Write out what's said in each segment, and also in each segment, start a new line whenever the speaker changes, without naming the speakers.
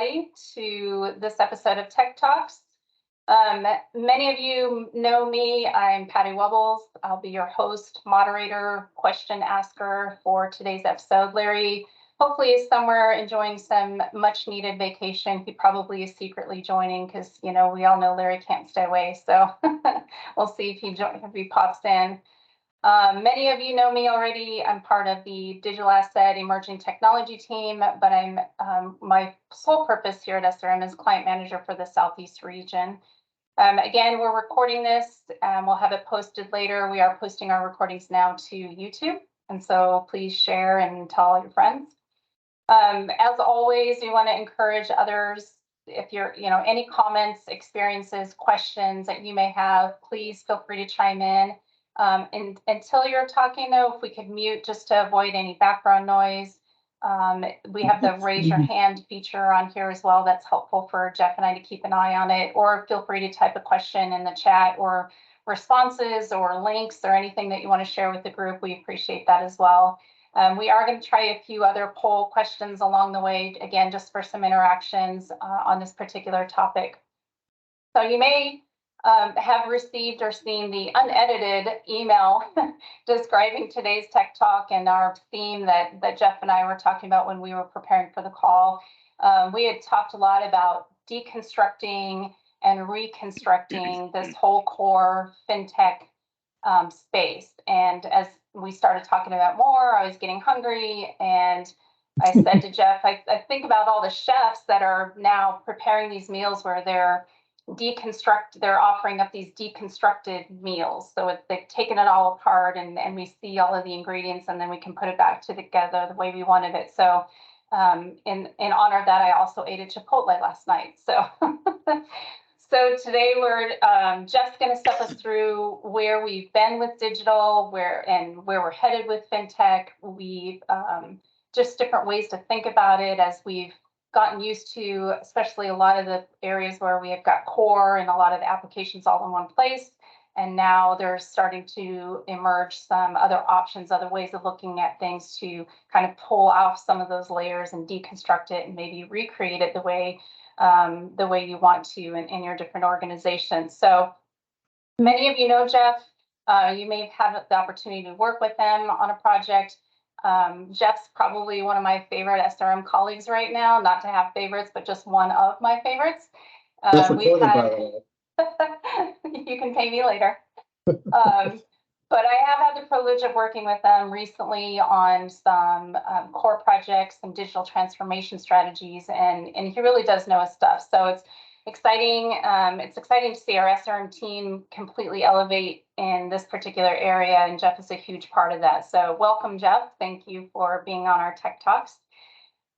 everybody, to this episode of Tech Talks. Many of you know me. I'm Patti Wubbels. I'll be your host, moderator, question asker for today's episode. Larry hopefully is somewhere enjoying some much needed vacation. He probably is secretly joining because, we all know Larry can't stay away. So we'll see if he pops in. Many of you know me already. I'm part of the digital asset emerging technology team, but I'm my sole purpose here at SRM is client manager for the Southeast region. Again, we're recording this. We'll have it posted later. We are posting our recordings now to YouTube, and so please share and tell all your friends. As always, we want to encourage others. If you're, any comments, experiences, questions that you may have, please feel free to chime in. And until you're talking, though, if we could mute just to avoid any background noise. We have the raise your hand feature on here as well. That's helpful for Jeff and I to keep an eye on it. Or feel free to type a question in the chat or responses or links or anything that you want to share with the group. We appreciate that as well. We are going to try a few other poll questions along the way, again, just for some interactions on this particular topic. So you may have received or seen the unedited email describing today's Tech Talk and our theme that Jeff and I were talking about when we were preparing for the call. We had talked a lot about deconstructing and reconstructing this whole core fintech space. And as we started talking about more, I was getting hungry, and I said to Jeff, I think about all the chefs that are now preparing these meals where they're offering up these deconstructed meals. So they've taken it all apart and we see all of the ingredients, and then we can put it back together the way we wanted it. So in honor of that, I also ate at Chipotle last night. So so today Jeff's going to step us through where we've been with digital, where we're headed with fintech. We've just different ways to think about it as we've gotten used to, especially a lot of the areas where we have got core and a lot of the applications all in one place. And now there's starting to emerge some other options, other ways of looking at things to kind of pull off some of those layers and deconstruct it and maybe recreate it the way you want to in your different organizations. So many of you know Jeff. You may have had the opportunity to work with him on a project. Jeff's probably one of my favorite SRM colleagues right now, not to have favorites, but just one of my favorites. We've had, you can pay me later. But I have had the privilege of working with them recently on some core projects, some digital transformation strategies, and he really does know his stuff. So it's exciting. It's exciting to see our SRM team completely elevate in this particular area, and Jeff is a huge part of that. So welcome, Jeff. Thank you for being on our Tech Talks.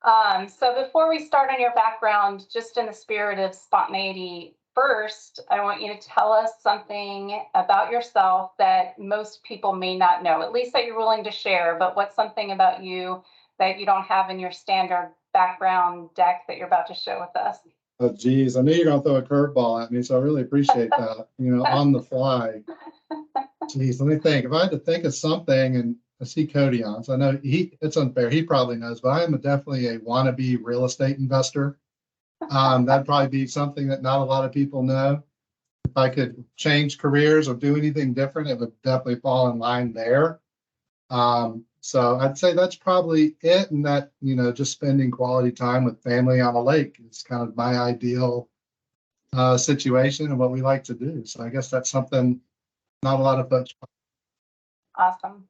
So before we start on your background, just in the spirit of spontaneity, first, I want you to tell us something about yourself that most people may not know, at least that you're willing to share, but what's something about you that you don't have in your standard background deck that you're about to share with us?
Oh, geez, I knew you're going to throw a curveball at me, so I really appreciate that, on the fly. Geez, let me think. If I had to think of something, and I see Cody on, so I know it's unfair. He probably knows, but I am definitely a wannabe real estate investor. That'd probably be something that not a lot of people know. If I could change careers or do anything different, it would definitely fall in line there. So I'd say that's probably it, and that, just spending quality time with family on a lake is kind of my ideal situation and what we like to do. So I guess that's something not a lot of folks.
Awesome.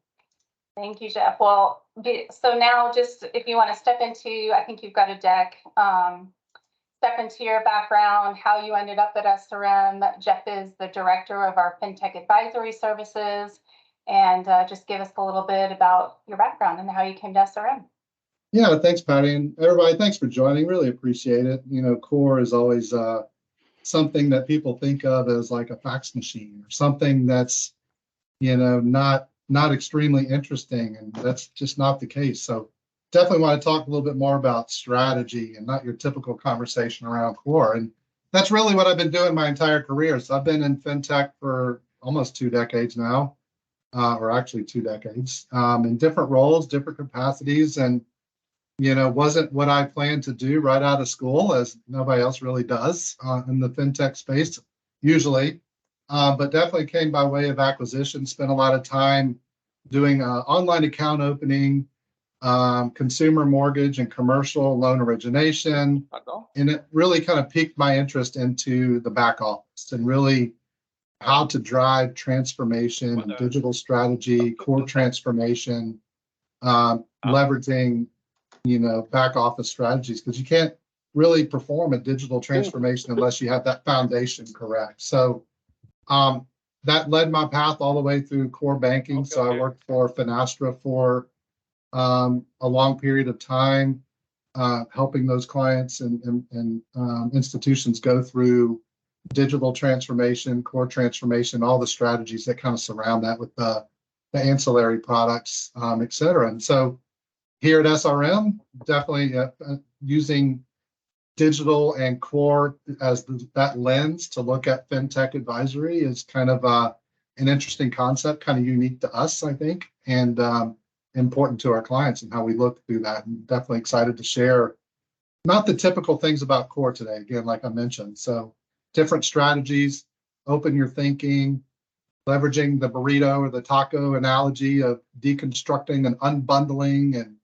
Thank you, Jeff. Well, so now just if you want to step into, I think you've got a deck, step into your background, how you ended up at SRM. Jeff is the director of our FinTech Advisory Services. And just give us a little bit about your background and how you came to SRM.
Yeah, thanks, Patti. And everybody, thanks for joining. Really appreciate it. Core is always something that people think of as like a fax machine or something that's, not extremely interesting. And that's just not the case. So definitely want to talk a little bit more about strategy and not your typical conversation around core. And that's really what I've been doing my entire career. So I've been in fintech for almost 2 decades now. Or actually 2 decades, in different roles, different capacities. And, wasn't what I planned to do right out of school, as nobody else really does in the fintech space usually. But definitely came by way of acquisition, spent a lot of time doing online account opening, consumer mortgage and commercial loan origination. And it really kind of piqued my interest into the back office and really how to drive transformation and digital strategy, core transformation, leveraging, back office strategies, because you can't really perform a digital transformation unless you have that foundation correct. So that led my path all the way through core banking. So I worked for Finastra for a long period of time, helping those clients and institutions go through digital transformation, core transformation, all the strategies that kind of surround that with the ancillary products, et cetera. And so here at SRM, definitely using digital and core as that lens to look at fintech advisory is kind of an interesting concept, kind of unique to us, I think, and important to our clients and how we look through that. And definitely excited to share not the typical things about core today, again, like I mentioned. So different strategies, open your thinking, leveraging the burrito or the taco analogy of deconstructing and unbundling and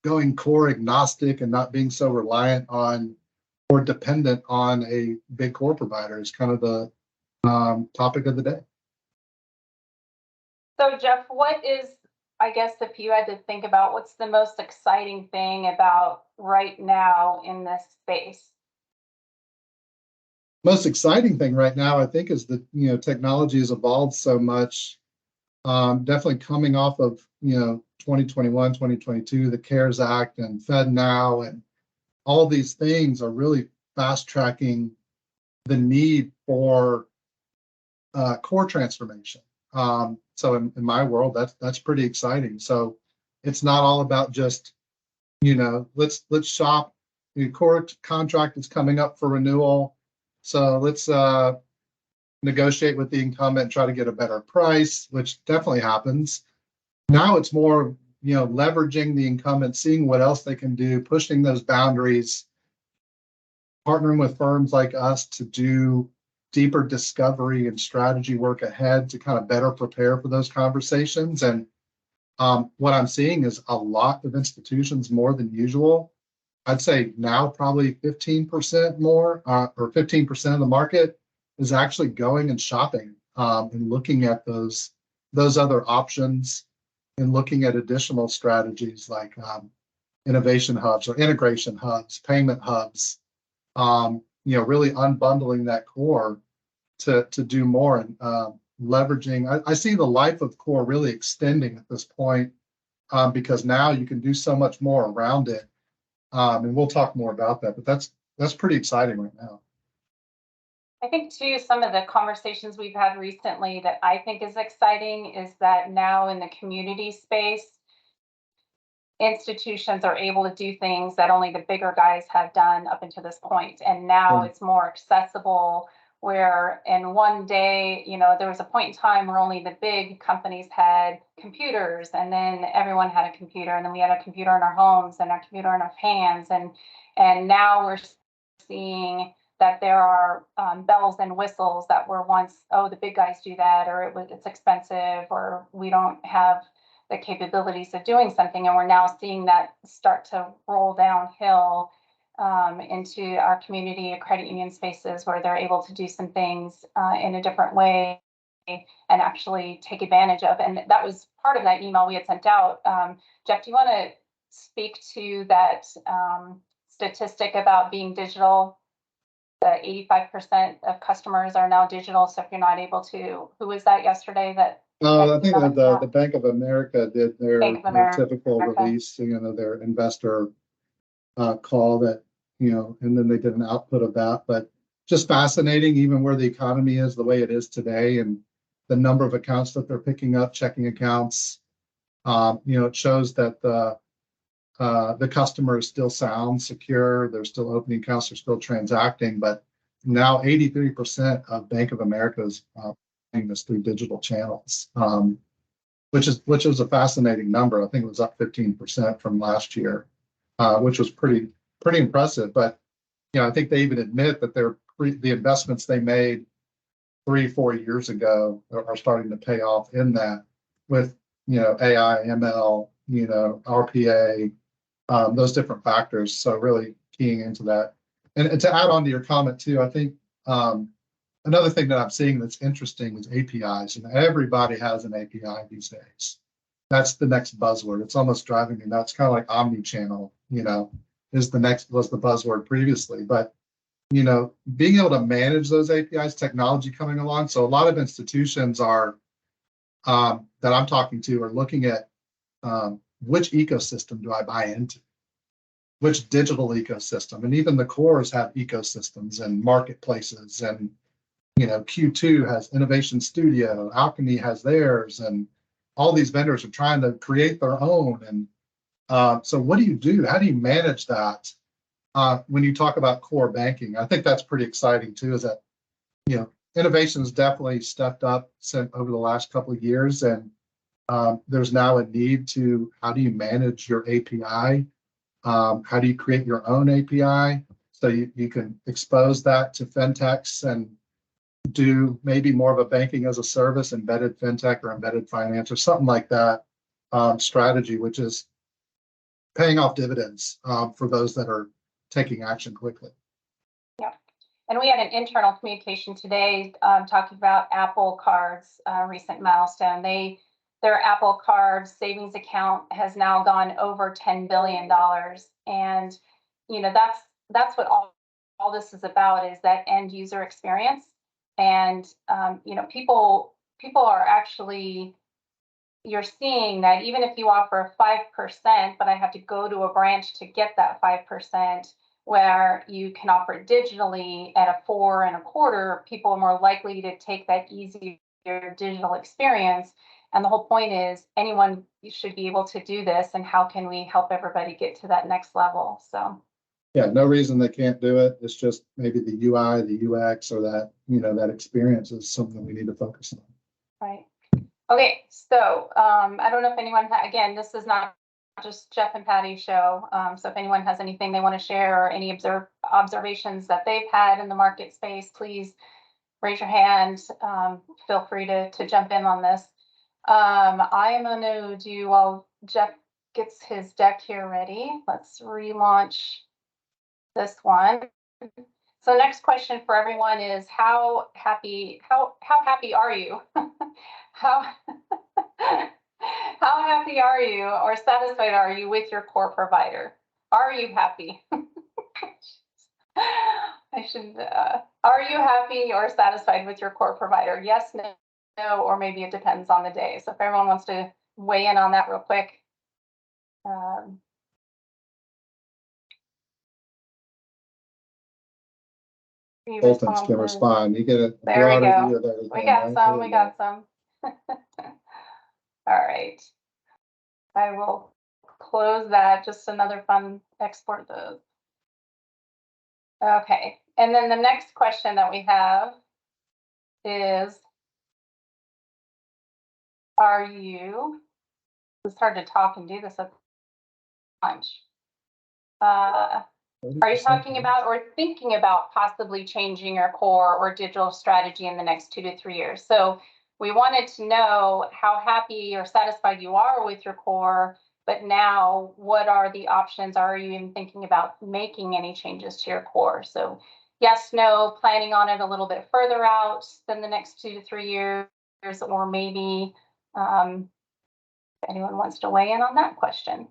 going core agnostic and not being so reliant on or dependent on a big core provider is kind of the topic of the day.
So Jeff, what is, I guess if you had to think about what's the most exciting thing about right now in this space?
Most exciting thing right now, I think, is that, technology has evolved so much. Definitely coming off of, 2021, 2022, the CARES Act and FedNow and all these things are really fast tracking the need for core transformation. So in my world, that's pretty exciting. So it's not all about just, let's shop. The core contract is coming up for renewal, so let's negotiate with the incumbent and try to get a better price, which definitely happens. Now it's more, leveraging the incumbent, seeing what else they can do, pushing those boundaries, partnering with firms like us to do deeper discovery and strategy work ahead to kind of better prepare for those conversations. And what I'm seeing is a lot of institutions more than usual. I'd say now probably 15% more or 15% of the market is actually going and shopping and looking at those other options and looking at additional strategies like innovation hubs or integration hubs, payment hubs, really unbundling that core to do more and leveraging. I see the life of core really extending at this point because now you can do so much more around it. And we'll talk more about that, but that's pretty exciting right now.
I think too, some of the conversations we've had recently that I think is exciting is that now in the community space, institutions are able to do things that only the bigger guys have done up until this point. And now it's more accessible, where in one day, there was a point in time where only the big companies had computers, and then everyone had a computer, and then we had a computer in our homes and a computer in our hands. And now we're seeing that there are bells and whistles that were once, oh, the big guys do that, or it's expensive, or we don't have the capabilities of doing something. And we're now seeing that start to roll downhill into our community credit union spaces where they're able to do some things in a different way and actually take advantage of. And that was part of that email we had sent out. Jeff, do you want to speak to that statistic about being digital? 85% of customers are now digital. So if you're not able to, who was that yesterday?
I think that the Bank of America did their typical release, their investor call that, and then they did an output of that. But just fascinating, even where the economy is the way it is today and the number of accounts that they're picking up, checking accounts. It shows that the customer is still sound, secure. They're still opening accounts, they're still transacting. But now 83% of Bank of America is doing this through digital channels, which is a fascinating number. I think it was up 15% from last year. which was pretty impressive. But I think they even admit that the investments they made 3-4 years ago are starting to pay off in that with AI, ML, RPA, those different factors. So really keying into that. And to add on to your comment too, I think another thing that I'm seeing that's interesting is APIs. Everybody has an API these days. That's the next buzzword. It's almost driving me nuts. Kind of like omni-channel, was the buzzword previously. But being able to manage those APIs, technology coming along. So a lot of institutions are that I'm talking to are looking at which ecosystem do I buy into? Which digital ecosystem? And even the cores have ecosystems and marketplaces, and Q2 has Innovation Studio, Alchemy has theirs, and all these vendors are trying to create their own. And so what do you do? How do you manage that when you talk about core banking? I think that's pretty exciting too, is that innovation has definitely stepped up over the last couple of years, and there's now a need to, how do you manage your API? How do you create your own API so you can expose that to fintechs and do maybe more of a banking as a service, embedded fintech or embedded finance or something like that strategy, which is paying off dividends for those that are taking action quickly.
Yeah, and we had an internal communication today talking about Apple Card's recent milestone. Their Apple Card savings account has now gone over $10 billion. And, that's what all this is about, is that end user experience. And, people are actually, you're seeing that even if you offer 5%, but I have to go to a branch to get that 5%, where you can offer it digitally at a 4.25%, people are more likely to take that easier digital experience. And the whole point is anyone should be able to do this, and how can we help everybody get to that next level? So
yeah, no reason they can't do it. It's just maybe the UI, the UX, or that that experience is something we need to focus on.
Right. Okay. So I don't know if anyone again, this is not just Jeff and Patty's show. So if anyone has anything they want to share or any observations that they've had in the market space, please raise your hand. Feel free to jump in on this. I am going to do, while Jeff gets his deck here ready, let's relaunch this one. So next question for everyone is, how happy are you? how happy are you or satisfied are you with your core provider? Are you happy? Are you happy or satisfied with your core provider? Yes, no, or maybe it depends on the day. So if everyone wants to weigh in on that real quick.
Bolton's can respond. You get it.
There we go. We got some. All right. I will close that. Just another fun export those. Okay. And then the next question that we have is, it's hard to talk and do this at lunch. Are you talking about or thinking about possibly changing your core or digital strategy in the next 2 to 3 years? So we wanted to know how happy or satisfied you are with your core, but now what are the options? Are you even thinking about making any changes to your core? So yes, no, planning on it a little bit further out than the next 2 to 3 years, or maybe if anyone wants to weigh in on that question.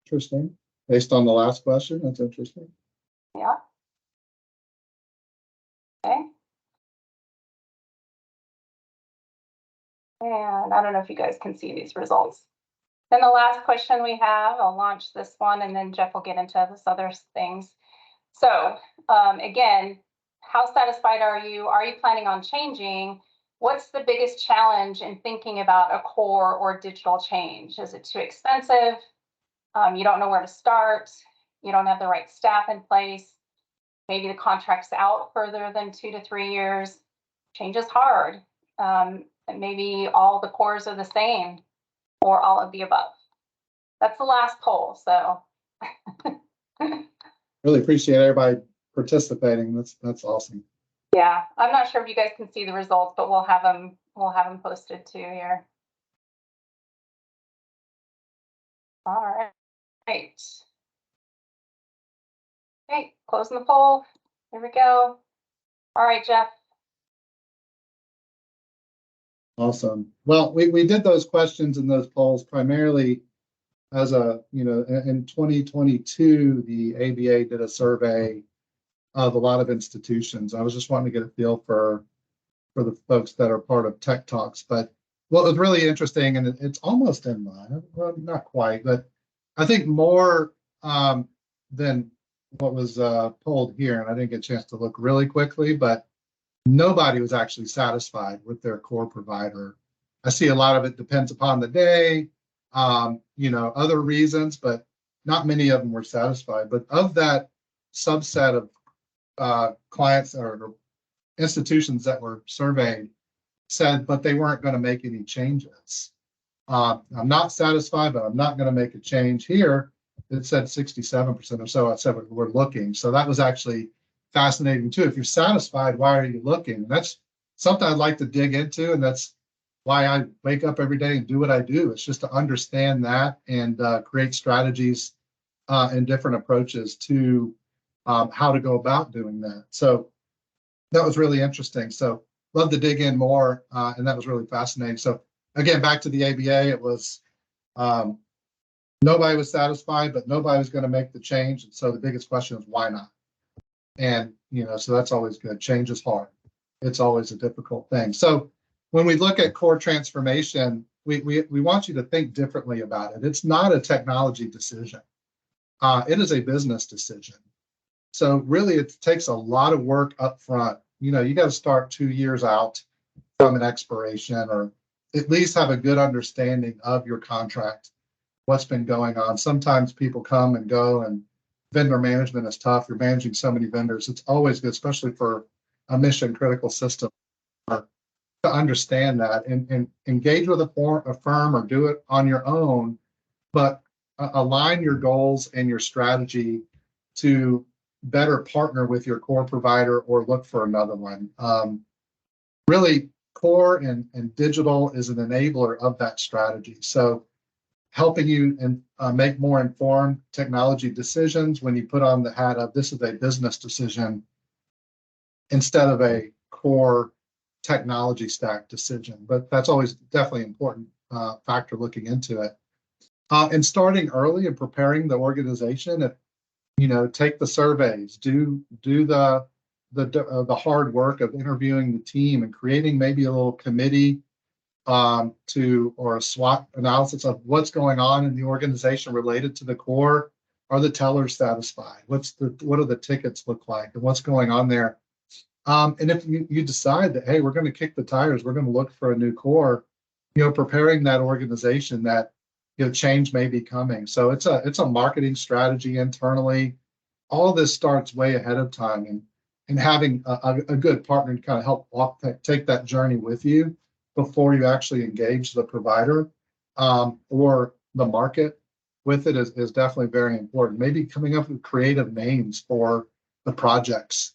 Interesting. Based on the last question, that's interesting.
Yeah. Okay. And I don't know if you guys can see these results. Then the last question we have, I'll launch this one and then Jeff will get into this other things. So again, how satisfied are you? Are you planning on changing? What's the biggest challenge in thinking about a core or digital change? Is it too expensive? You don't know where to start. You don't have the right staff in place. Maybe the contract's out further than 2 to 3 years. Change is hard. Maybe all the cores are the same. or all of the above? That's the last poll, so.
Really appreciate everybody participating. That's awesome.
Yeah, I'm not sure if you guys can see the results, but we'll have them posted too here. All right. Okay, closing the poll. Here we go. All right, Jeff.
Awesome. Well, we did those questions and those polls primarily as a, in 2022, the ABA did a survey of a lot of institutions. I was just wanting to get a feel for the folks that are part of Tech Talks. But what was really interesting, and it's almost in line, well, not quite, but I think more than what was polled here, and I didn't get a chance to look really quickly, but nobody was actually satisfied with their core provider. I see a lot of it depends upon the day, other reasons, but not many of them were satisfied. But of that subset of clients or institutions that were surveyed said, but they weren't going to make any changes. I'm not satisfied, but I'm not going to make a change here. It said 67% or so. I said we're looking. So that was actually fascinating too. If you're satisfied, why are you looking? And that's something I'd like to dig into, and that's why I wake up every day and do what I do. It's just to understand that and create strategies and different approaches to how to go about doing that. So that was really interesting. So love to dig in more, and that was really fascinating. So again, back to the ABA, it was nobody was satisfied, but nobody was going to make the change. And so the biggest question is why not? And so that's always good. Change is hard. It's always a difficult thing. So when we look at core transformation, we want you to think differently about it. It's not a technology decision. It is a business decision. So really, it takes a lot of work up front. You got to start 2 years out from an expiration, or at least have a good understanding of your contract, what's been going on. Sometimes people come and go, and vendor management is tough. You're managing so many vendors. It's always good, especially for a mission critical system, to understand that and engage with a firm or do it on your own, but align your goals and your strategy to better partner with your core provider or look for another one. Really, core and digital is an enabler of that strategy. So helping you and make more informed technology decisions when you put on the hat of this is a business decision instead of a core technology stack decision. But that's always definitely an important factor looking into it. And starting early and preparing the organization, take the surveys, do the hard work of interviewing the team and creating maybe a little committee or a SWOT analysis of what's going on in the organization related to the core. Are the tellers satisfied? What do the tickets look like, and what's going on there? And if you decide that, hey, we're going to kick the tires, we're going to look for a new core, preparing that organization that change may be coming. So it's a marketing strategy internally. All this starts way ahead of time, and having a good partner to kind of help take that journey with you before you actually engage the provider or the market with it is definitely very important. Maybe coming up with creative names for the projects,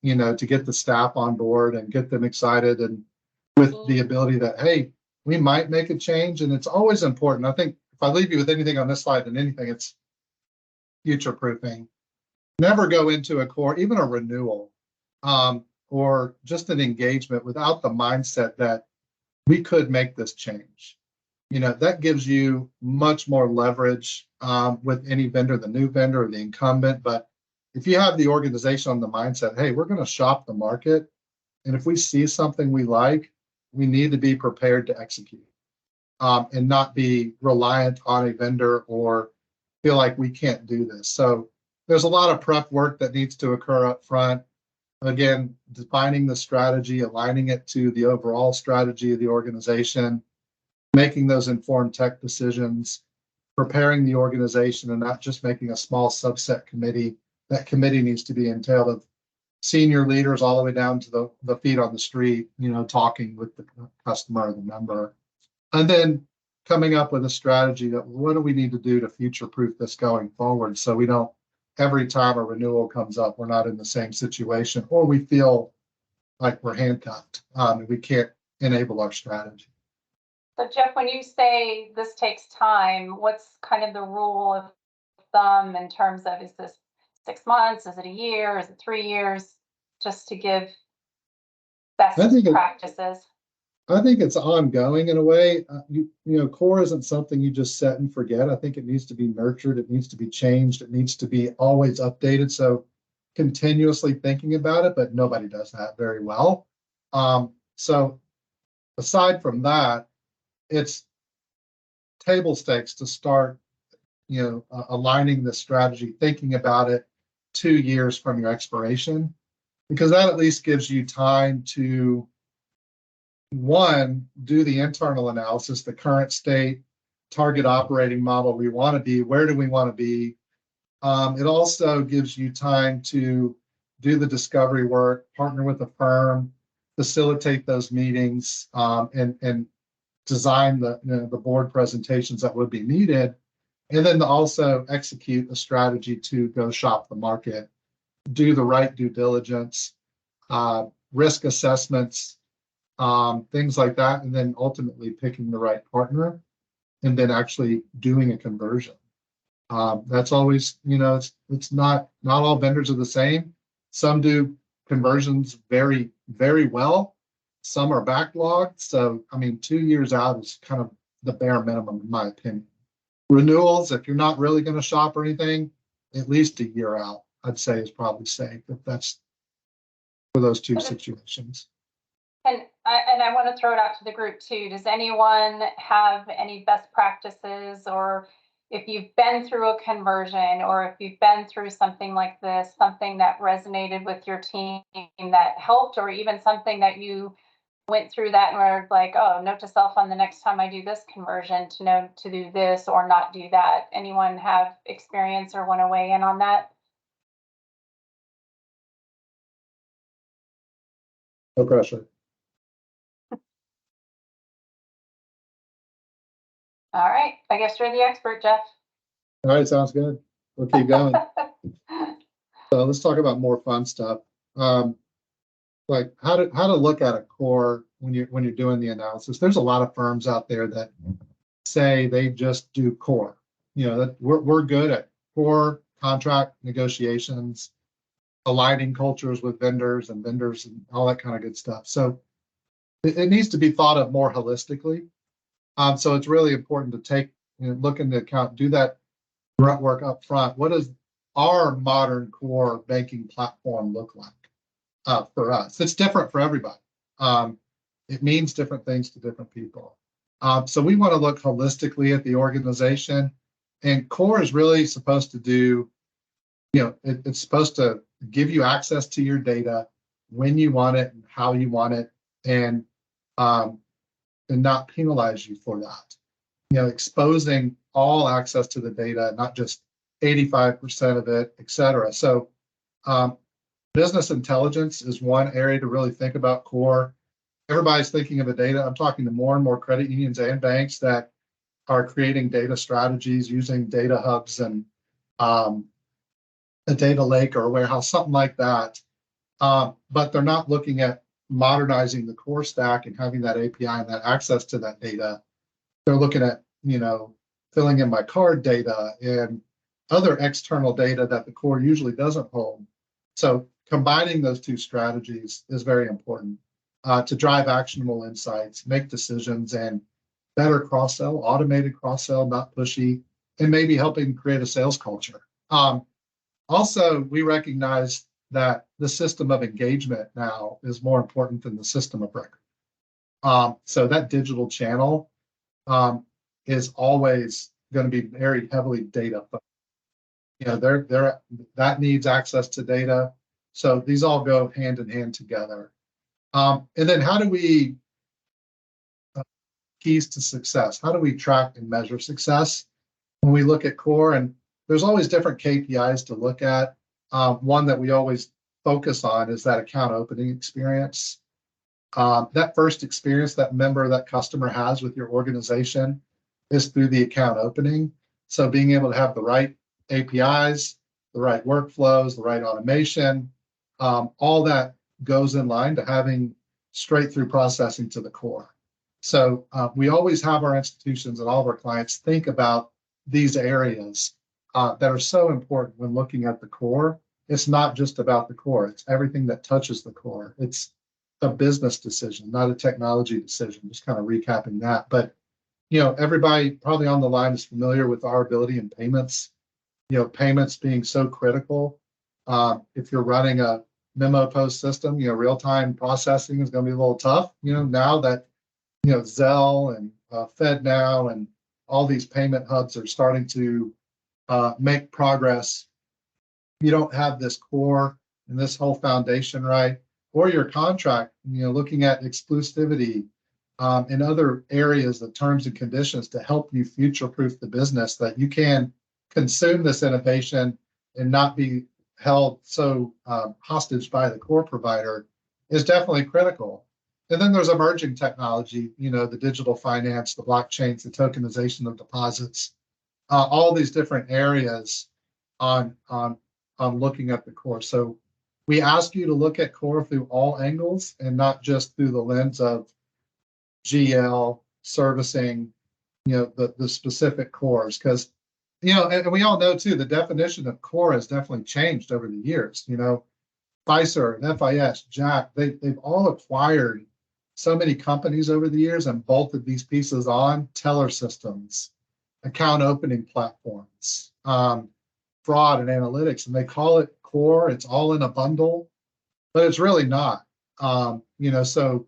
to get the staff on board and get them excited, and with the ability that, hey, we might make a change. And it's always important. I think if I leave you with anything on this slide than anything, it's future proofing. Never go into a core, even a renewal, or just an engagement without the mindset that we could make this change. That gives you much more leverage with any vendor, the new vendor or the incumbent. But if you have the organization on the mindset, hey, we're going to shop the market, and if we see something we like, we need to be prepared to execute and not be reliant on a vendor or feel like we can't do this. So there's a lot of prep work that needs to occur up front. Again, defining the strategy, aligning it to the overall strategy of the organization, making those informed tech decisions, preparing the organization, and not just making a small subset committee. That committee needs to be entailed of senior leaders all the way down to the feet on the street, talking with the customer or the member. And then coming up with a strategy that what do we need to do to future-proof this going forward so we don't, every time a renewal comes up, we're not in the same situation, or we feel like we're handcuffed. We can't enable our strategy.
So Jeff, when you say this takes time, what's kind of the rule of thumb in terms of, is this 6 months? Is it a year? Is it 3 years? Just to give best practices.
I think it's ongoing in a way. You know, core isn't something you just set and forget. I think it needs to be nurtured. It needs to be changed. It needs to be always updated. So continuously thinking about it, but nobody does that very well. So aside from that, it's table stakes to start, you know, aligning the strategy, thinking about it 2 years from your expiration, because that at least gives you time to, one, do the internal analysis, the current state, target operating model we want to be, where do we want to be. It also gives you time to do the discovery work, partner with a firm, facilitate those meetings, and design the, you know, the board presentations that would be needed, and then to also execute a strategy to go shop the market, do the right due diligence, risk assessments, things like that, and then ultimately picking the right partner, and then actually doing a conversion. That's always, you know, it's not all vendors are the same. Some do conversions very, very well. Some are backlogged. So, I mean, 2 years out is kind of the bare minimum, in my opinion. Renewals, if you're not really going to shop or anything, at least a year out, I'd say is probably safe, if that's for those two situations.
And I want to throw it out to the group too. Does anyone have any best practices, or if you've been through a conversion, or if you've been through something like this, something that resonated with your team that helped, or even something that you went through that and were like, oh, note to self on the next time I do this conversion to know to do this or not do that? Anyone have experience or want to weigh in on that?
No pressure.
All right, I guess you're the expert, Jeff.
All right, sounds good. We'll keep going. So let's talk about more fun stuff. Like how to look at a core when you're doing the analysis. There's a lot of firms out there that say they just do core. You know, that we're good at core contract negotiations, aligning cultures with vendors and all that kind of good stuff. So it needs to be thought of more holistically. So it's really important to take, you know, look into account, do that grunt work up front. What does our modern core banking platform look like for us? It's different for everybody. It means different things to different people. So we want to look holistically at the organization, and core is really supposed to do, you know, it's supposed to give you access to your data when you want it and how you want it, and not penalize you for that. You know, exposing all access to the data, not just 85% of it, et cetera. So business intelligence is one area to really think about core. Everybody's thinking of a data. I'm talking to more and more credit unions and banks that are creating data strategies using data hubs and a data lake or a warehouse, something like that. But they're not looking at modernizing the core stack and having that API and that access to that data. They're looking at, you know, filling in my card data and other external data that the core usually doesn't hold. So combining those two strategies is very important to drive actionable insights, make decisions, and better cross-sell, automated cross-sell, not pushy, and maybe helping create a sales culture. Also, we recognize that the system of engagement now is more important than the system of record. So that digital channel is always going to be very heavily data focused. You know, that needs access to data. So these all go hand in hand together. And then how do we keys to success? How do we track and measure success when we look at core? And there's always different KPIs to look at. One that we always focus on is that account opening experience. That first experience that member, that customer has with your organization. is through the account opening. So being able to have the right APIs, the right workflows, the right automation, all that goes in line to having straight through processing to the core. So we always have our institutions and all of our clients think about these areas that are so important when looking at the core. It's not just about the core, it's everything that touches the core. It's a business decision, not a technology decision, just kind of recapping that. But everybody probably on the line is familiar with our ability in payments, payments being so critical. If you're running a memo post system, real-time processing is going to be a little tough, now that, Zelle and FedNow and all these payment hubs are starting to make progress. You don't have this core and this whole foundation right, or your contract, looking at exclusivity in other areas of terms and conditions to help you future-proof the business, that you can consume this innovation and not be held so hostage by the core provider, is definitely critical. And then there's emerging technology, the digital finance, the blockchains, the tokenization of deposits, all these different areas on looking at the core. So we ask you to look at core through all angles and not just through the lens of GL servicing, the specific cores, because and we all know too, the definition of core has definitely changed over the years. Fiserv, FIS, Jack, they've all acquired so many companies over the years and bolted these pieces on: teller systems, account opening platforms, fraud and analytics, and they call it core. It's all in a bundle, but it's really not. So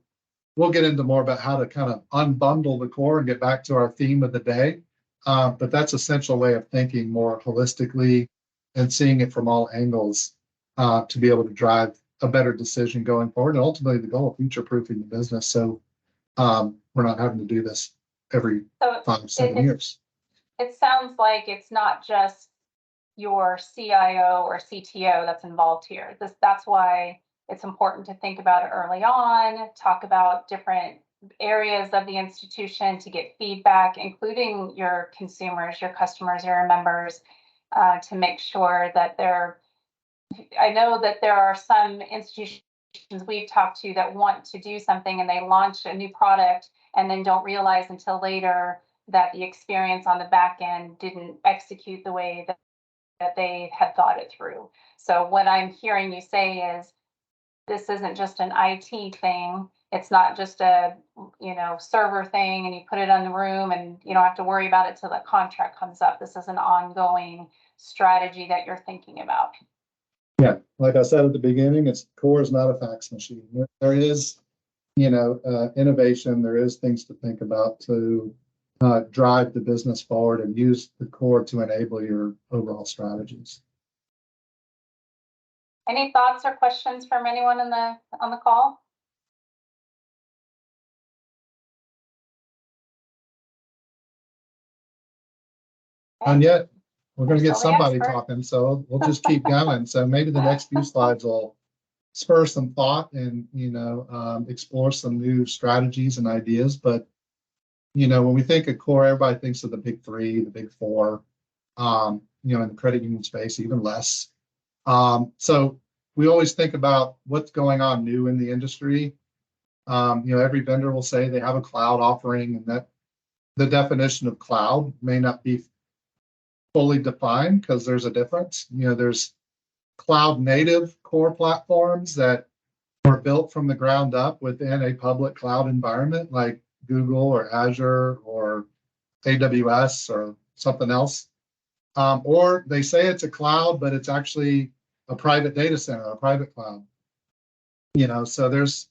we'll get into more about how to kind of unbundle the core and get back to our theme of the day. But that's essential way of thinking more holistically and seeing it from all angles to be able to drive a better decision going forward, and ultimately the goal of future-proofing the business, so we're not having to do this every 5-7 years.
It sounds like it's not just your CIO or CTO that's involved here. That's why it's important to think about it early on, talk about different areas of the institution to get feedback, including your consumers, your customers, your members, to make sure that I know that there are some institutions we've talked to that want to do something and they launch a new product and then don't realize until later that the experience on the back end didn't execute the way that they had thought it through. So what I'm hearing you say is, this isn't just an IT thing. It's not just a server thing and you put it in the room and you don't have to worry about it till the contract comes up. This is an ongoing strategy that you're thinking about.
Yeah, like I said at the beginning, core is not a fax machine. There is, innovation. There is things to think about to drive the business forward and use the core to enable your overall strategies.
Any thoughts or questions from anyone on the call?
And yet, we're going to get somebody talking, so we'll just keep going. So maybe the next few slides will spur some thought and explore some new strategies and ideas. But when we think of core, everybody thinks of the big three, the big four. In the credit union space, even less. So we always think about what's going on new in the industry. Every vendor will say they have a cloud offering, and that the definition of cloud may not be fully defined because there's a difference. There's cloud native core platforms that were built from the ground up within a public cloud environment like Google or Azure or AWS or something else. Or they say it's a cloud, but it's actually a private data center, a private cloud. So there's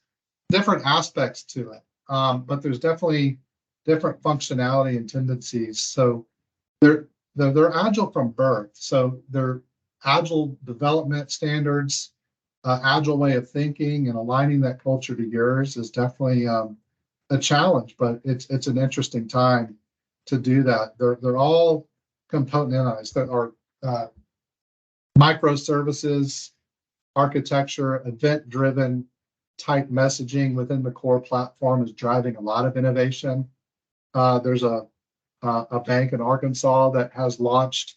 different aspects to it, but there's definitely different functionality and tendencies. So they're agile from birth. So they're agile development standards, agile way of thinking, and aligning that culture to yours is definitely a challenge. But it's an interesting time to do that. They're all componentized. That are microservices architecture, event-driven type messaging within the core platform is driving a lot of innovation. There's a a bank in Arkansas that has launched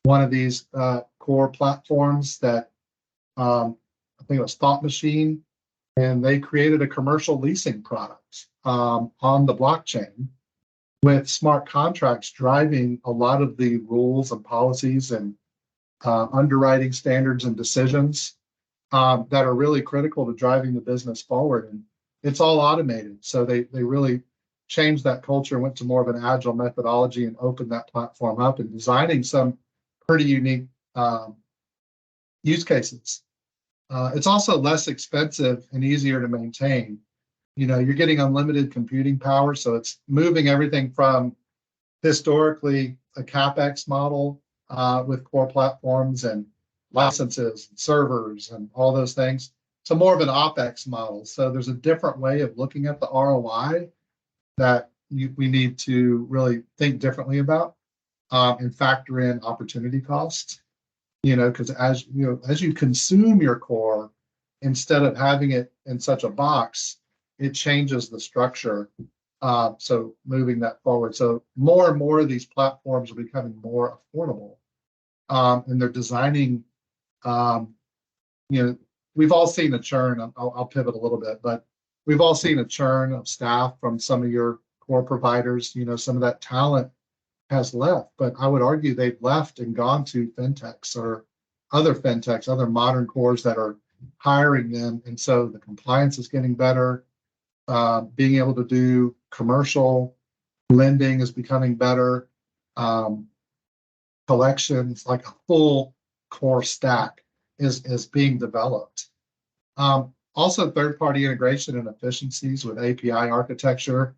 one of these core platforms that I think it was Thought Machine, and they created a commercial leasing product on the blockchain with smart contracts driving a lot of the rules and policies and underwriting standards and decisions that are really critical to driving the business forward. And it's all automated. So they really changed that culture, went to more of an agile methodology and opened that platform up and designing some pretty unique use cases. It's also less expensive and easier to maintain. You're getting unlimited computing power, so it's moving everything from historically a CapEx model with core platforms and licenses and servers and all those things to more of an OpEx model. So there's a different way of looking at the ROI that we need to really think differently about and factor in opportunity costs. Because as you consume your core, instead of having it in such a box, it changes the structure. So moving that forward. So more and more of these platforms are becoming more affordable. And they're designing, we've all seen a churn. I'll pivot a little bit, but we've all seen a churn of staff from some of your core providers. Some of that talent has left, but I would argue they've left and gone to fintechs or other fintechs, other modern cores that are hiring them. And so the compliance is getting better. Being able to do commercial lending is becoming better. Collections, like a full core stack is being developed. Also, third-party integration and efficiencies with API architecture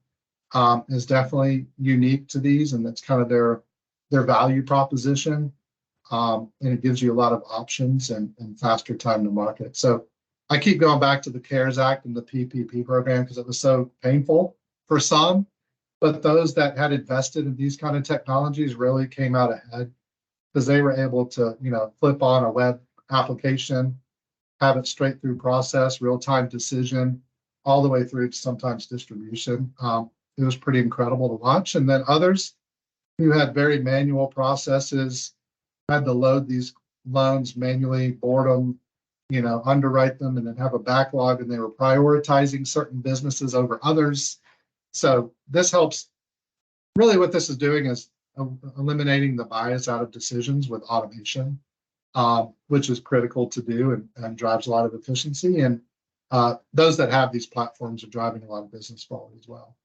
is definitely unique to these, and that's kind of their value proposition. And it gives you a lot of options and faster time to market. So I keep going back to the CARES Act and the PPP program because it was so painful for some, but those that had invested in these kind of technologies really came out ahead because they were able to, flip on a web application, have it straight through process, real-time decision, all the way through to sometimes distribution. It was pretty incredible to watch. And then others who had very manual processes, had to load these loans manually, board them, underwrite them, and then have a backlog, and they were prioritizing certain businesses over others. So this helps. Really what this is doing is eliminating the bias out of decisions with automation, which is critical to do and drives a lot of efficiency. And those that have these platforms are driving a lot of business forward as well.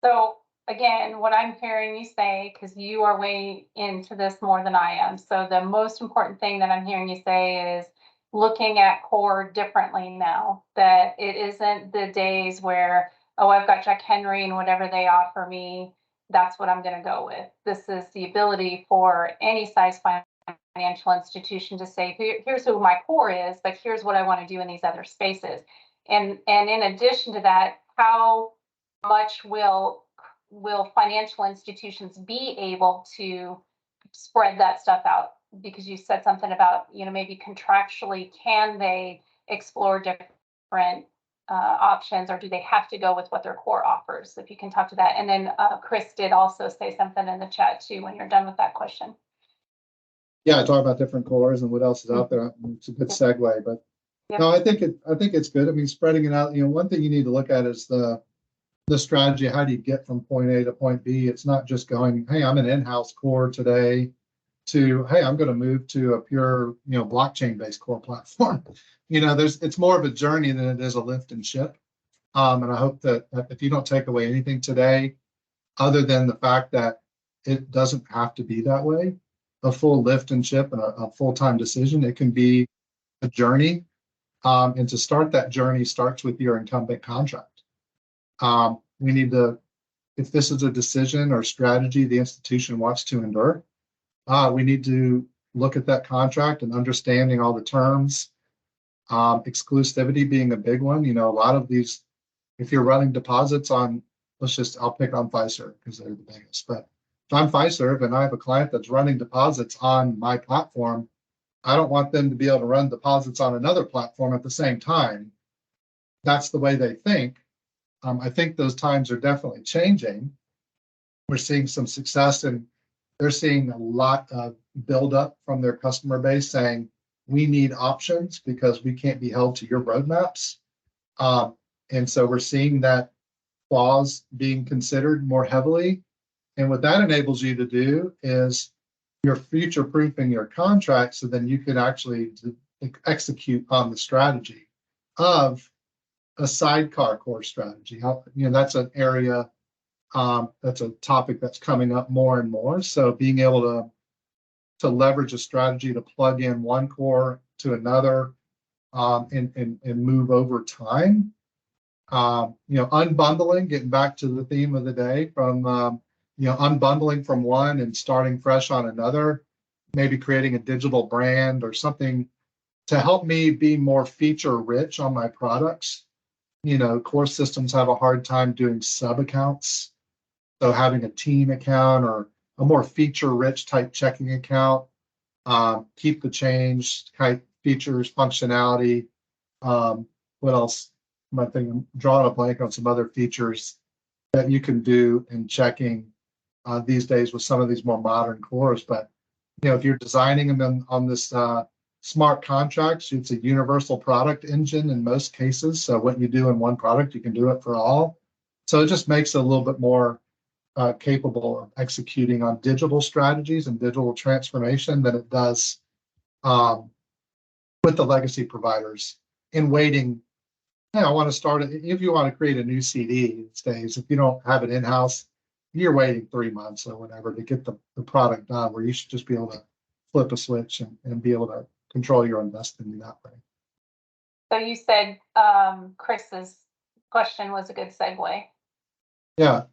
So again, what I'm hearing you say, because you are way into this more than I am. So the most important thing that I'm hearing you say is looking at core differently now, that it isn't the days where, oh, I've got Jack Henry and whatever they offer me, that's what I'm going to go with. This is the ability for any size financial institution to say, here's who my core is, but here's what I want to do in these other spaces. And in addition to that, how much will financial institutions be able to spread that stuff out? Because you said something about, maybe contractually, can they explore different options, or do they have to go with what their core offers? If you can talk to that. And then Chris did also say something in the chat too, when you're done with that question.
Yeah, talk about different cores and what else is out there. It's a good segue, but no, I think it's good. I mean, spreading it out. One thing you need to look at is the strategy. How do you get from point A to point B? It's not just going, hey, I'm an in-house core today, to, hey, I'm going to move to a pure, blockchain-based core platform. It's more of a journey than it is a lift and ship. And I hope that if you don't take away anything today, other than the fact that it doesn't have to be that way, a full lift and ship and a full-time decision, it can be a journey. And to start that journey starts with your incumbent contract. We need to, if this is a decision or strategy the institution wants to endure, we need to look at that contract and understanding all the terms, exclusivity being a big one. A lot of these, if you're running deposits on, I'll pick on Fiserv because they're the biggest, but if I'm Fiserv and I have a client that's running deposits on my platform, I don't want them to be able to run deposits on another platform at the same time. That's the way they think. I think those times are definitely changing. we're seeing some success, and they're seeing a lot of buildup from their customer base saying, we need options because we can't be held to your roadmaps. And so we're seeing that clause being considered more heavily. And what that enables you to do is you're future proofing your contract so then you can actually execute on the strategy of a sidecar core strategy. That's an area, that's a topic that's coming up more and more. So being able to leverage a strategy to plug in one core to another, and move over time. Unbundling, getting back to the theme of the day, from unbundling from one and starting fresh on another, maybe creating a digital brand or something to help me be more feature rich on my products. Core systems have a hard time doing sub accounts. So having a team account or a more feature rich type checking account, keep the change type features, functionality. What else? My thing, drawing a blank on some other features that you can do in checking these days with some of these more modern cores. But if you're designing them on this smart contracts, it's a universal product engine in most cases. So what you do in one product, you can do it for all. So it just makes it a little bit more capable of executing on digital strategies and digital transformation than it does with the legacy providers in waiting. I want to start it. If you want to create a new CD these days, if you don't have it in-house, you're waiting 3 months or whatever to get the product done, where you should just be able to flip a switch and be able to control your own destiny that way.
So you said Chris's question was a good segue.
Yeah.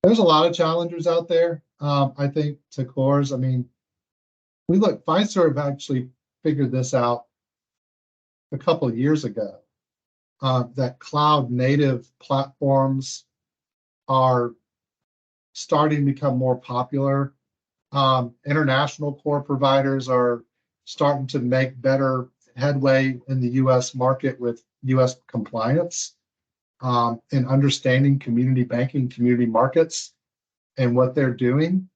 There's a lot of challengers out there, I think, to cores. Fiserv actually figured this out a couple of years ago, that cloud native platforms are starting to become more popular. International core providers are starting to make better headway in the US market with US compliance, and understanding community banking, community markets, and what they're doing.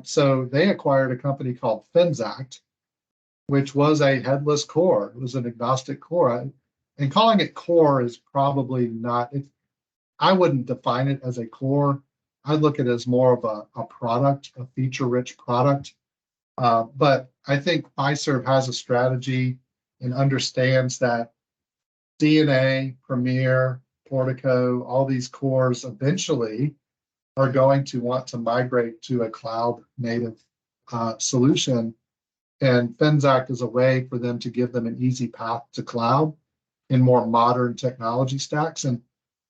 So they acquired a company called Finxact, which was a headless core. It was an agnostic core. And calling it core is probably not, I wouldn't define it as a core. I look at it as more of a product, a feature-rich product. But I think Fiserv has a strategy and understands that DNA, Premier, Portico, all these cores eventually are going to want to migrate to a cloud-native solution. And Finxact is a way for them to give them an easy path to cloud in more modern technology stacks. And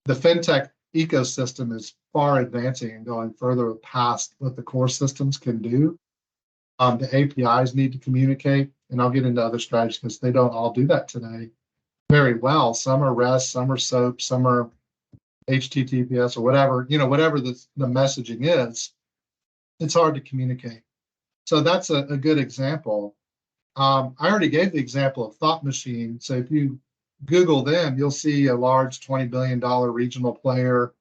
the fintech ecosystem is far advancing and going further past what the core systems can do. The APIs need to communicate, and I'll get into other strategies because they don't all do that today very well. Some are REST, some are SOAP, some are HTTPS or whatever, whatever the messaging is, it's hard to communicate. So that's a good example. I already gave the example of Thought Machine. So if you Google them, you'll see a large $20 billion regional player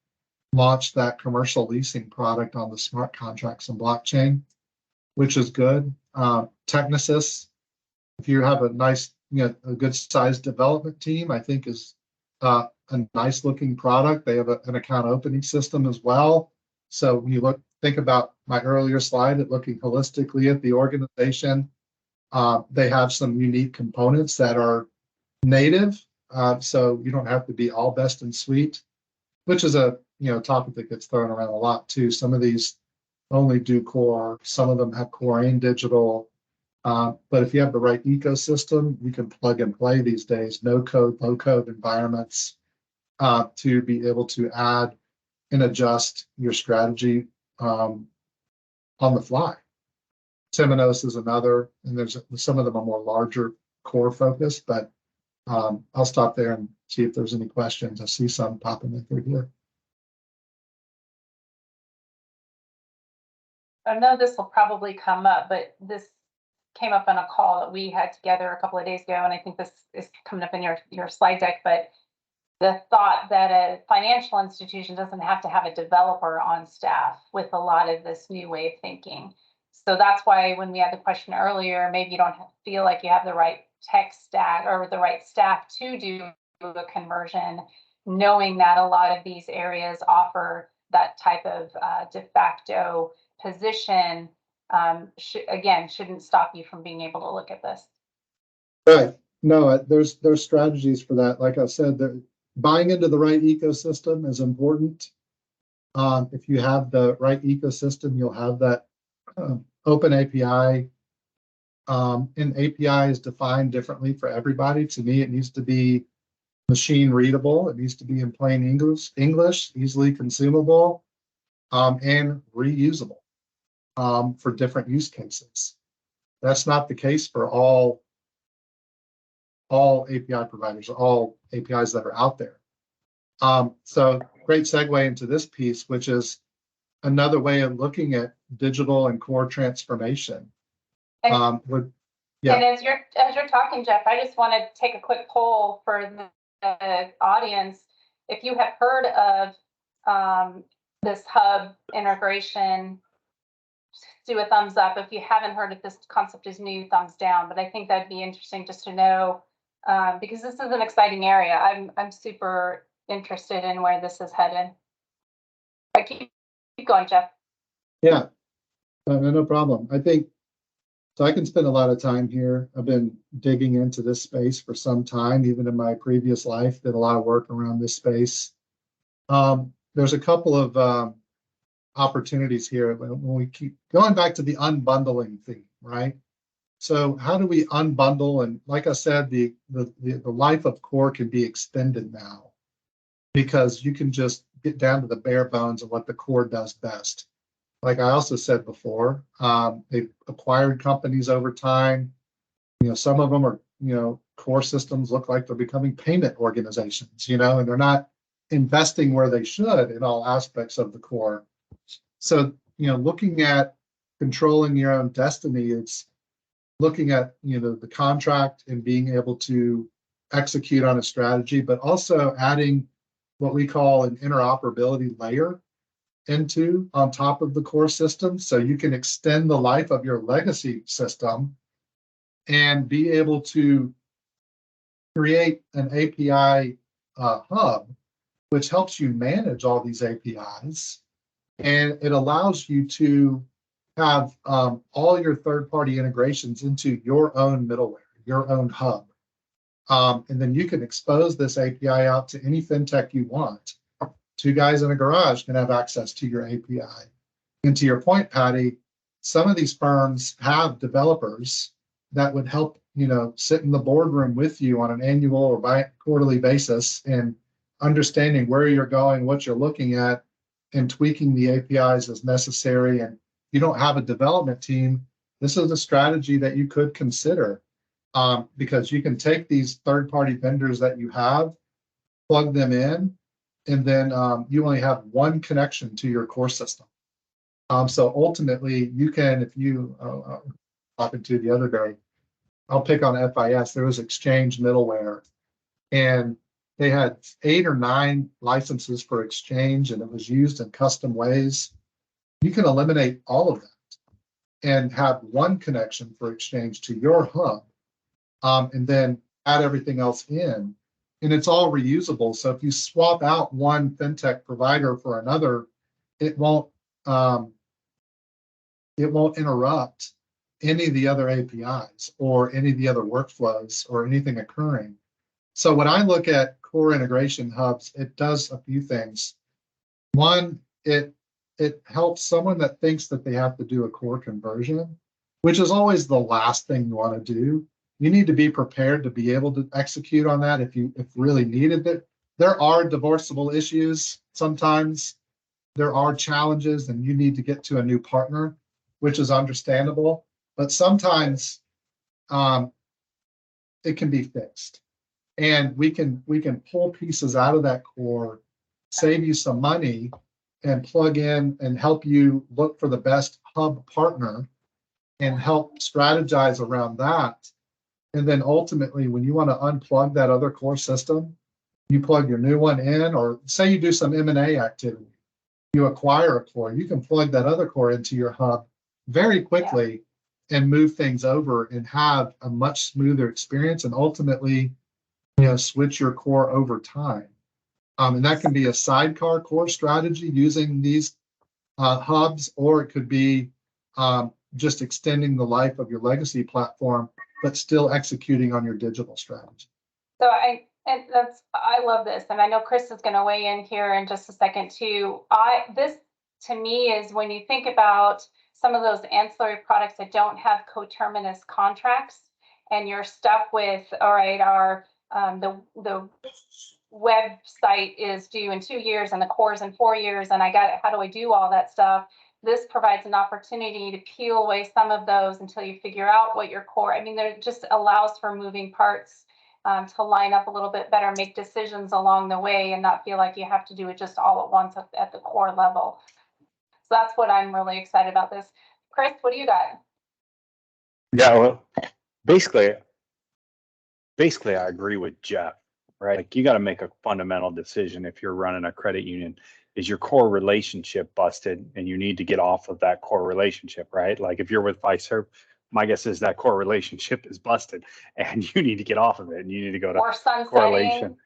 launch that commercial leasing product on the smart contracts and blockchain, which is good. Technisys, if you have a nice, a good sized development team, I think is a nice looking product. They have an account opening system as well. So when you think about my earlier slide at looking holistically at the organization, they have some unique components that are native. So you don't have to be all best in suite, which is a topic that gets thrown around a lot too. Some of these only do core, some of them have core and digital. But if you have the right ecosystem, you can plug and play these days, no code, low code environments, to be able to add and adjust your strategy on the fly. Temenos is another, and there's some of them are more larger core focused, but I'll stop there and see if there's any questions. I see some popping in through here.
I know this will probably come up, but this came up on a call that we had together a couple of days ago, and I think this is coming up in your slide deck. But the thought that a financial institution doesn't have to have a developer on staff with a lot of this new way of thinking. So that's why when we had the question earlier, maybe you don't feel like you have the right tech stack or the right staff to do a conversion, knowing that a lot of these areas offer that type of de facto position, shouldn't stop you from being able to look at this.
Right. No, there's strategies for that. Like I said, buying into the right ecosystem is important. If you have the right ecosystem, you'll have that open API. And API is defined differently for everybody. To me, it needs to be machine readable. It needs to be in plain English, easily consumable, and reusable for different use cases. That's not the case for all API providers, all APIs that are out there. So great segue into this piece, which is another way of looking at digital and core transformation.
And,
yeah.
And as you're talking, Jeff, I just want to take a quick poll for the audience. If you have heard of this hub integration, do a thumbs up. If you haven't heard if this concept is new, thumbs down. But I think that'd be interesting just to know, because this is an exciting area. I'm super interested in where this is headed. But keep going, Jeff.
Yeah, no problem. I think so. I can spend a lot of time here. I've been digging into this space for some time. Even in my previous life, did a lot of work around this space. There's a couple of opportunities here when we keep going back to the unbundling theme, right? So how do we unbundle? And like I said, the life of core can be extended now because you can just get down to the bare bones of what the core does best. Like I also said before, they've acquired companies over time. Some of them are, core systems look like they're becoming payment organizations, and they're not investing where they should in all aspects of the core. So, looking at controlling your own destiny, it's looking at, the contract and being able to execute on a strategy, but also adding what we call an interoperability layer on top of the core system. So you can extend the life of your legacy system and be able to create an API hub, which helps you manage all these APIs. And it allows you to have all your third-party integrations into your own middleware, your own hub. And then you can expose this API out to any fintech you want. Two guys in a garage can have access to your API. And to your point, Patti, some of these firms have developers that would help, sit in the boardroom with you on an annual or quarterly basis and understanding where you're going, what you're looking at, and tweaking the APIs as necessary. And you don't have a development team, this is a strategy that you could consider because you can take these third-party vendors that you have, plug them in, and then you only have one connection to your core system. So ultimately, you can, if you talking to the other day, I'll pick on FIS. There was Exchange middleware, and they had 8 or 9 licenses for Exchange, and it was used in custom ways. You can eliminate all of that and have one connection for Exchange to your hub, and then add everything else in. And it's all reusable. So if you swap out one fintech provider for another, it won't interrupt any of the other APIs or any of the other workflows or anything occurring. So when I look at core integration hubs, it does a few things. One, it helps someone that thinks that they have to do a core conversion, which is always the last thing you want to do. You need to be prepared to be able to execute on that if really needed. There are divorceable issues sometimes. There are challenges, and you need to get to a new partner, which is understandable. But sometimes it can be fixed, and we can pull pieces out of that core, save you some money, and plug in and help you look for the best hub partner, and help strategize around that. And then ultimately, when you want to unplug that other core system, you plug your new one in, or say you do some M&A activity, you acquire a core, you can plug that other core into your hub very quickly and move things over and have a much smoother experience, and ultimately, switch your core over time. And that can be a sidecar core strategy using these hubs, or it could be just extending the life of your legacy platform, but still executing on your digital strategy.
So I love this, and I know Chris is going to weigh in here in just a second too. This to me is when you think about some of those ancillary products that don't have coterminous contracts, and you're stuck with, all right, the website is due in 2 years and the core is in 4 years, and how do I do all that stuff? This provides an opportunity to peel away some of those until you figure out what your core, there just allows for moving parts to line up a little bit better, make decisions along the way, and not feel like you have to do it just all at once at the core level. So that's what I'm really excited about this. Chris, what do you got?
Yeah, well, basically I agree with Jeff, right? Like, you got to make a fundamental decision if you're running a credit union. Is your core relationship busted and you need to get off of that core relationship, right? Like, if you're with Fiserv, my guess is that core relationship is busted and you need to get off of it, and you need to go to correlation,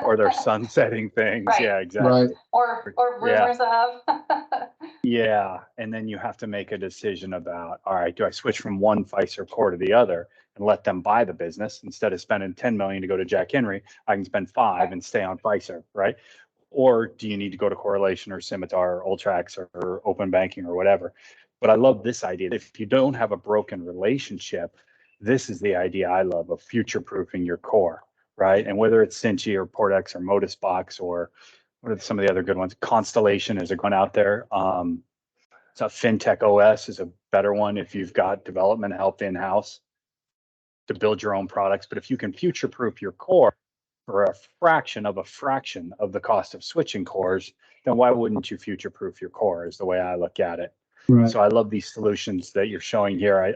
or they're sunsetting things.
Right.
Yeah, exactly.
Right.
Or rumors of.
Yeah. And then you have to make a decision about, all right, do I switch from one Fiserv core to the other and let them buy the business? Instead of spending 10 million to go to Jack Henry, I can spend 5 and stay on Fiserv, right? Or do you need to go to Correlation or Scimitar or Ultrax or Open Banking or whatever? But I love this idea. If you don't have a broken relationship, this is the idea I love of future-proofing your core, right? And whether it's Cinchi or Portex or Modusbox, or what are some of the other good ones? Constellation is a one out there. So fintech OS is a better one if you've got development help in-house to build your own products. But if you can future-proof your core for a fraction of the cost of switching cores, then why wouldn't you future-proof your core, is the way I look at it.
Right.
So I love these solutions that you're showing here.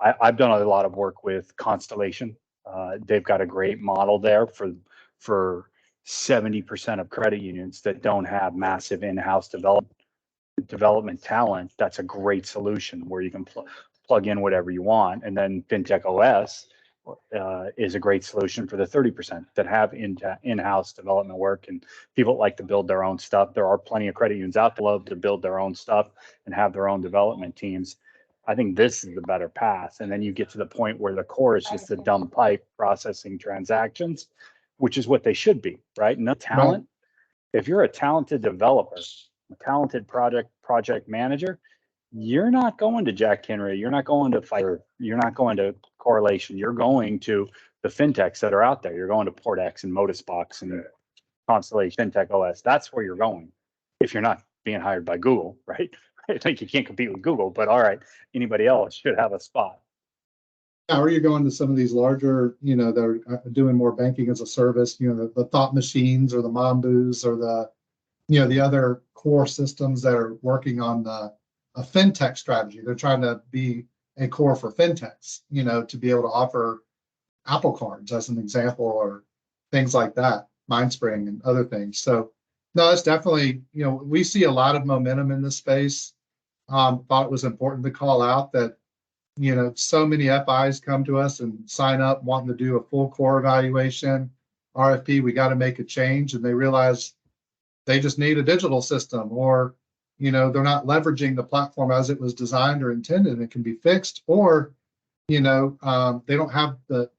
I've done a lot of work with Constellation. They've got a great model there for 70% of credit unions that don't have massive in-house development talent. That's a great solution where you can plug in whatever you want. And then fintech OS is a great solution for the 30% that have in-house development work, and people like to build their own stuff. There are plenty of credit unions out there love to build their own stuff and have their own development teams. I think this is the better path. And then you get to the point where the core is just a dumb pipe processing transactions, which is what they should be, right? No talent. Right. If you're a talented developer, a talented project manager, you're not going to Jack Henry, you're not going to Fiverr, you're not going to Correlation, you're going to the fintechs that are out there. You're going to Portex and Modusbox and Constellation, Fintech OS. That's where you're going if you're not being hired by Google, right? I think you can't compete with Google, but all right, anybody else should have a spot.
Or you're going to some of these larger, they're doing more banking as a service, the Thought Machines or the Mambus or the other core systems that are working on a fintech strategy. They're trying to be a core for fintechs, to be able to offer Apple cards as an example, or things like that, MindSpring and other things. So no, it's definitely, we see a lot of momentum in this space. Thought it was important to call out that, so many FIs come to us and sign up wanting to do a full core evaluation, RFP, we got to make a change, and they realize they just need a digital system, or they're not leveraging the platform as it was designed or intended, and it can be fixed, or they don't have the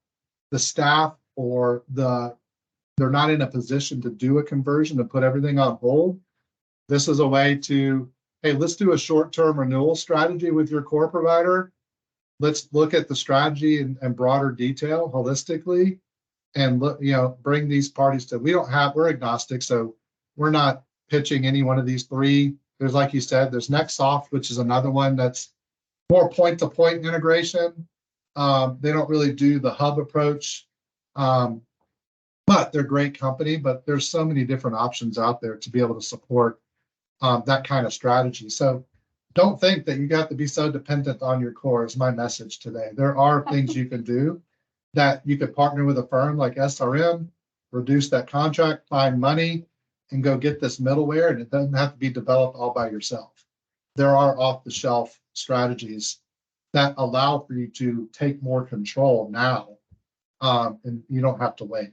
staff, or they're not in a position to do a conversion and put everything on hold. This is a way to, hey, let's do a short-term renewal strategy with your core provider. Let's look at the strategy in broader detail holistically, and look, bring these parties to, we're agnostic, so we're not pitching any one of these three. There's, like you said, there's Nextsoft, which is another one that's more point-to-point integration. They don't really do the hub approach, but they're a great company. But there's so many different options out there to be able to support that kind of strategy. So don't think that you got to be so dependent on your core, is my message today. There are things you can do, that you could partner with a firm like SRM, reduce that contract, find money, and go get this middleware, and it doesn't have to be developed all by yourself. There are off-the-shelf strategies that allow for you to take more control now, and you don't have to wait.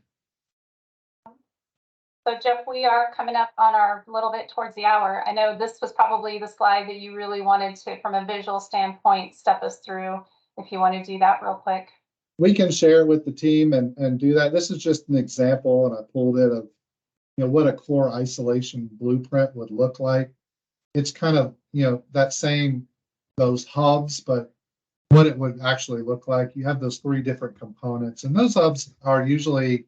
So Jeff, we are coming up on our little bit towards the hour. I know this was probably the slide that you really wanted to, from a visual standpoint, step us through. If you want to do that real quick.
We can share with the team and do that. This is just an example, and I pulled it of, what a core isolation blueprint would look like. It's kind of, that same, those hubs, but what it would actually look like. You have those 3 different components, and those hubs are usually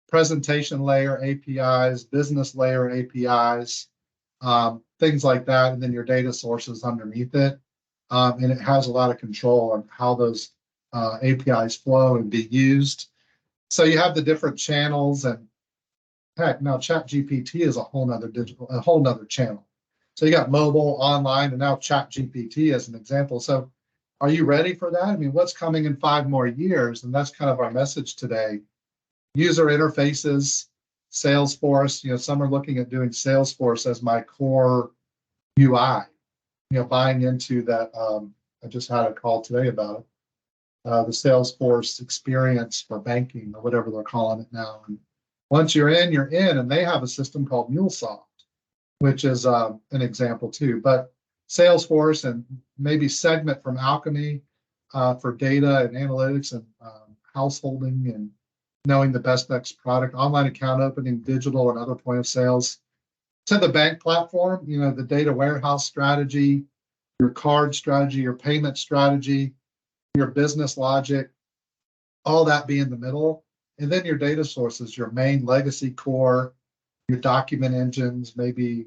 presentation layer APIs, business layer APIs, things like that, and then your data sources underneath it. And it has a lot of control on how those APIs flow and be used. So you have the different channels, and heck, now ChatGPT is a whole nother channel. So you got mobile, online, and now ChatGPT as an example. So are you ready for that? I mean, what's coming in 5 more years? And that's kind of our message today. User interfaces, Salesforce, some are looking at doing Salesforce as my core UI, buying into that. I just had a call today about it. The Salesforce experience for banking, or whatever they're calling it now. And once you're in, and they have a system called MuleSoft, which is an example too. But Salesforce and maybe Segment from Alchemy for data and analytics and householding and knowing the best next product, online account opening, digital and other point of sales. To the bank platform, the data warehouse strategy, your card strategy, your payment strategy, your business logic, all that be in the middle. And then your data sources, your main legacy core, your document engines, maybe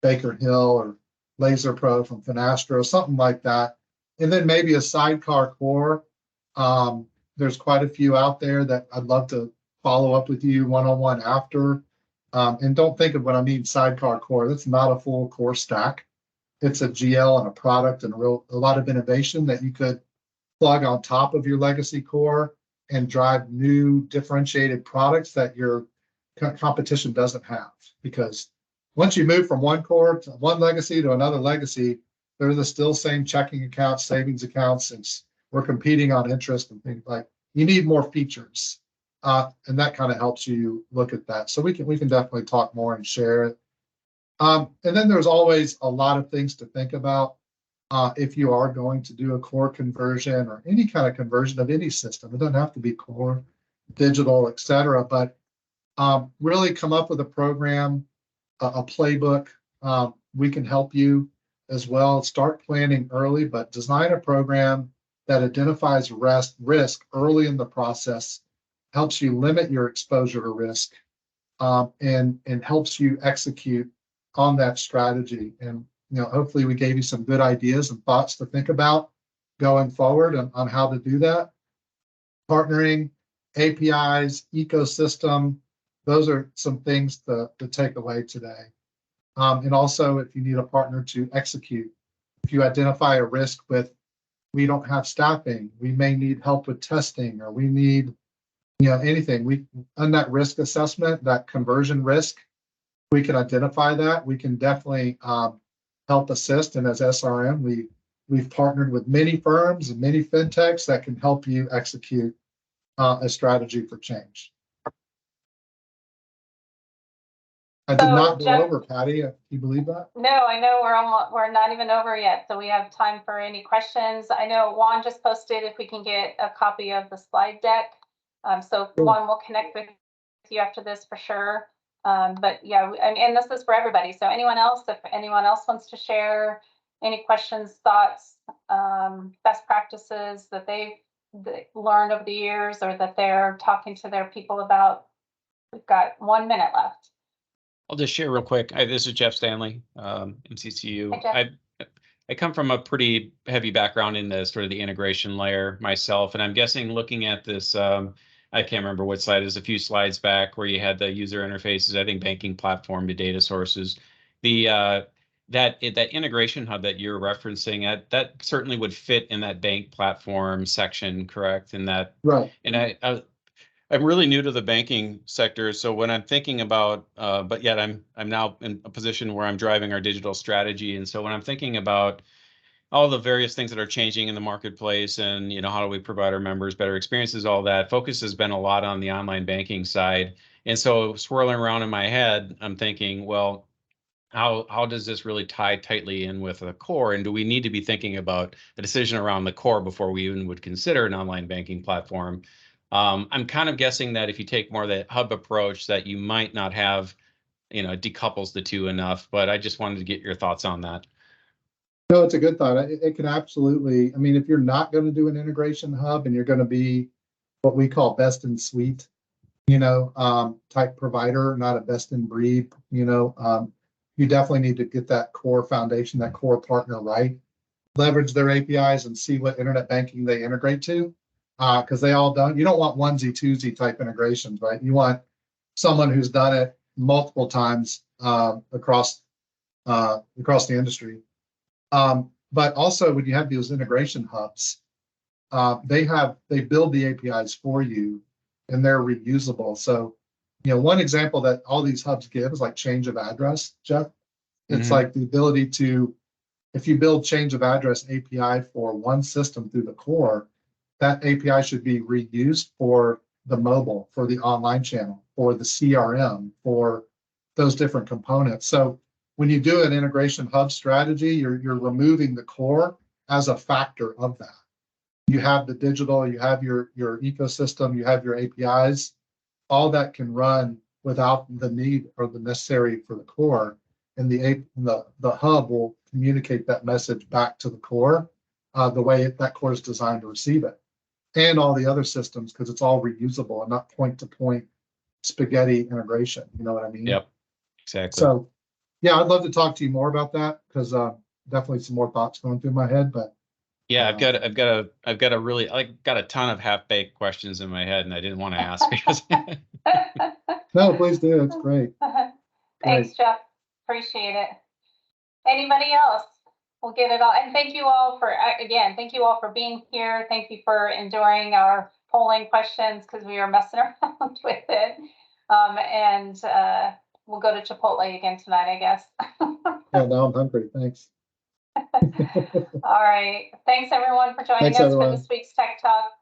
Baker Hill or Laser Pro from Finastro, something like that. And then maybe a sidecar core. There's quite a few out there that I'd love to follow up with you one-on-one after. And don't think of what I mean sidecar core. That's not a full core stack. It's a GL and a product and a lot of innovation that you could plug on top of your legacy core and drive new differentiated products that your competition doesn't have. Because once you move from one core to one legacy to another legacy, they're the still same checking accounts, savings accounts, and we're competing on interest and things like. You need more features, and that kind of helps you look at that. So we can definitely talk more and share it. And then there's always a lot of things to think about if you are going to do a core conversion or any kind of conversion of any system. It doesn't have to be core, digital, etc. But really come up with a program, a playbook. We can help you as well. Start planning early, but design a program that identifies risk early in the process, helps you limit your exposure to risk, and helps you execute on that strategy. And hopefully we gave you some good ideas and thoughts to think about going forward on how to do that. Partnering, APIs, ecosystem, those are some things to take away today. And also, if you need a partner to execute, if you identify a risk with, we don't have staffing, we may need help with testing, or we need, anything. On that risk assessment, that conversion risk, we can identify that. We can definitely help assist. And as SRM, we've partnered with many firms and many fintechs that can help you execute a strategy for change. I did not go over, Patty. You believe that?
No, I know we're not even over yet, so we have time for any questions. I know Juan just posted if we can get a copy of the slide deck. So
Cool.
Juan will connect with you after this for sure. But yeah, and this is for everybody. So if anyone else wants to share any questions, thoughts, best practices that they've learned over the years or that they're talking to their people about, we've got 1 minute left.
I'll just share real quick. This is Jeff Stanley, MCCU.
Hi,
I come from a pretty heavy background in the sort of the integration layer myself, and I'm guessing looking at this, I can't remember what slide, is a few slides back where you had the user interfaces, I think banking platform to data sources. That integration hub that you're referencing, that certainly would fit in that bank platform section, correct? In that,
right.
And I'm really new to the banking sector, so when I'm thinking about, but yet I'm now in a position where I'm driving our digital strategy, and so when I'm thinking about all the various things that are changing in the marketplace, and how do we provide our members better experiences, all that focus has been a lot on the online banking side, and so swirling around in my head, I'm thinking, well, how does this really tie tightly in with the core, and do we need to be thinking about the decision around the core before we even would consider an online banking platform? I'm kind of guessing that if you take more of the hub approach, that you might not have, decouples the two enough, but I just wanted to get your thoughts on that.
No, it's a good thought. It can absolutely, I mean, if you're not going to do an integration hub and you're going to be what we call best in suite, type provider, not a best in breed, you definitely need to get that core foundation, that core partner right. Leverage their APIs and see what internet banking they integrate to. Because they all don't, you don't want onesie twosie type integrations, right? You want someone who's done it multiple times across the industry. But also when you have those integration hubs, they build the APIs for you and they're reusable. So, one example that all these hubs give is like change of address, Jeff. It's like the ability to, if you build change of address API for one system through the core, that API should be reused for the mobile, for the online channel, for the CRM, for those different components. So when you do an integration hub strategy, you're removing the core as a factor of that. You have the digital, you have your ecosystem, you have your APIs, all that can run without the need or the necessary for the core. And the hub will communicate that message back to the core the way that core is designed to receive it. And all the other systems, because it's all reusable and not point-to-point spaghetti integration. You know what I mean?
Yep, exactly.
So, yeah, I'd love to talk to you more about that because definitely some more thoughts going through my head. But
yeah, I've got a ton of half-baked questions in my head, and I didn't want to ask because.
No, please do. It's great.
Thanks, Jeff. Appreciate it. Anybody else? We'll get it all. And thank you all for being here. Thank you for enduring our polling questions because we were messing around with it. And we'll go to Chipotle again tonight, I guess.
Yeah, now I'm hungry. Thanks.
All right. Thanks everyone for joining us for this week's Tech Talk.